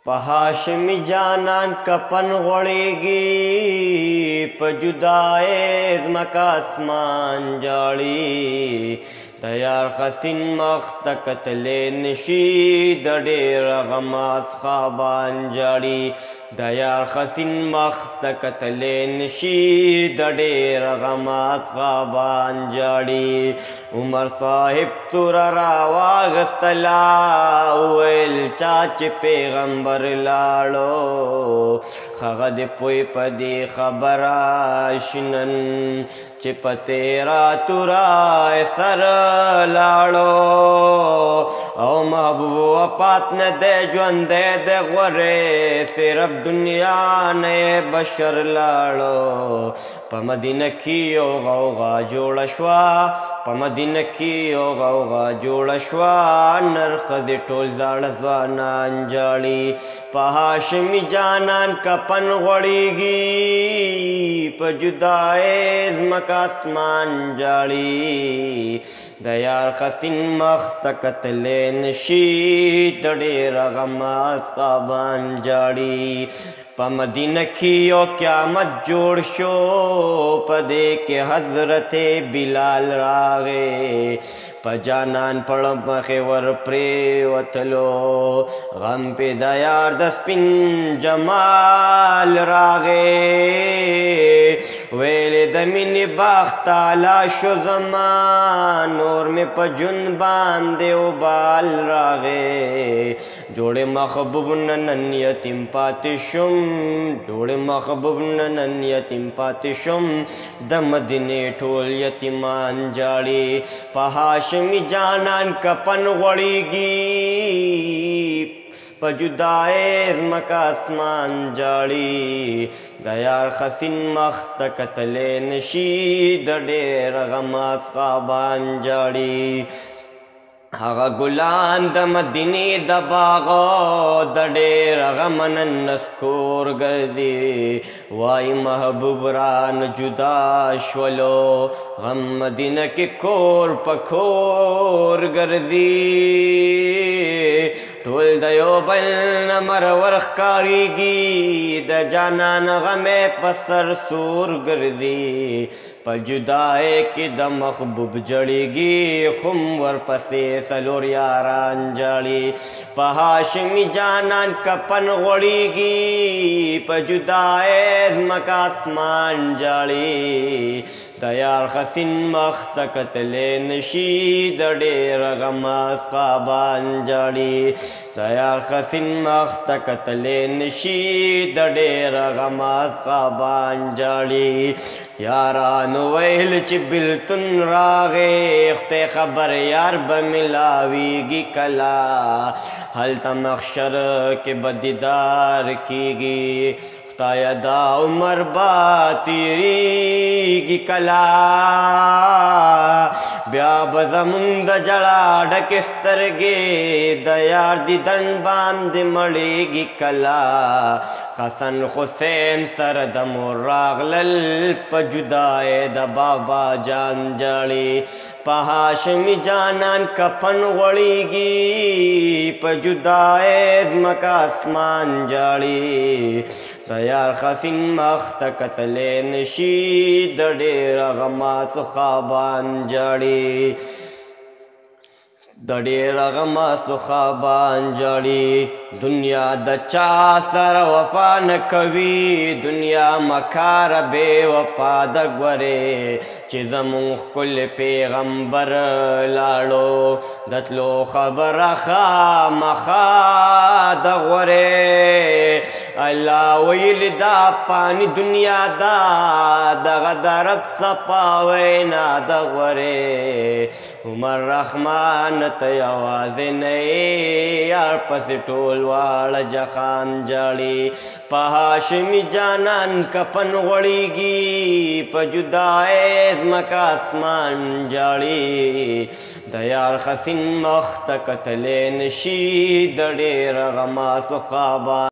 په هاشمي جانان کفن غوړېږي، په جدای ځمکه اسمان جاړي. د یار حسین مخ ته کتلی نشي، د ډېر غمه خوابان جاړي. د یار حسین مخ ته کتلی نشي، د ډېر غمه خوابان جاړي. عمر صاحب توره راواغستله، وویل چا چې پیغمبر لاړو، هغه دې پوی په دې خبره شي نن چې په تیرا توره سر لاړو. او محبوب وفات نه دی ژوندی دی غورې، صرف دنیا نه بشر لاړو. په مدینه کې یو غوغا جوړه شوه، په مدینه کې یو غوغا جوړه شوه، نر ښځې ټول زاړه ځوانان جاړي. په هاشمي جانان کفن غوړېږي، په جدای ځمکه اسمان جاړي. د یار حسین مخ ته کتلی نشي، د ډېر غمه خوابان جاړي. په مدینه کې یو قیامت جوړ شو، په دې کې حضرت بلال راغی. په جانان پړ مخې ور پرېوتلو، غم پې د یار د سپین جمال راغی. ویلې د مینې باغ تالا شو زما، نور مې په ژوند باندې وبال راغی. جوړې محبوب نن یتیم پاتې شم، جوړې محبوب نن یتیم پاتې شم، د مدینې ټول یتیمان جاړي. په هاشمي جانان کفن غوړېږي، په جدای ځمکه اسمان جاړي. د یار حسین مخ ته کتلی نشي، د ډېر غمه خوابان جاړي. هغه ګلان د مدینې د باغو، د ډېر غمه نن نسکور ګرځي. وای محبوب رانه جدا شولو، غم مدینه کې کور په کور ګرځي. ټول د یو بل نه مرور ښکارېږي، د جانان غمې په سر سور ګرځي. په جدای کې د محبوب جړېږي، خم ورپسې څلور یاران جاړي. په هاشمي جانان کفن غوړېږي، په جدای ځمکه اسمان جاړي. د یار حسین مخ ته کتلی نشي، د ډېر غمه خوابان جاړي. د یار حسین مخ ته کتلی نشي، د ډېر غمه خوابان جاړي. یارانو ویل چې بلتون راغی، خدای خبر یار به ملاویږي کله، هلته محشر کې به دیدار کیږي. خدایه دا عمر به تیریږي کله، بیا به زمونږ د ژړا ډکې سترګې د یار دیدن باندې مړېږي کله. حسن حسین سره د مور راغلل، په جدای د بابا جان جاړي. په هاشمي جانان کفن غوړېږي، په جدای ځمکه اسمان جاړي. د یار حسین مخ ته کتلی نشي، د ډېر غمه خوابان جاړي. د ډېر غمه خوابان جاړي. دنیا د چا سره وفا نه کوي، دنیا مکاره بې وفا ده ګورې، چې زمونږ ښکلی پیغمبر لاړو، د تلو خبره خامخا ده غورې. الله ویل دا پانی دنیا دا، دغه د رب څپه وینا ده غورې. عمر رحمان ته یوازې نه یې، یار پسې ټول واړه جهان جاړي. په هاشمي جانان کفن غوړېږي، په جدای ځمکه اسمان جاړي. د یار حسین مخ ته کتلی نشي، د ډېر غمه خوابان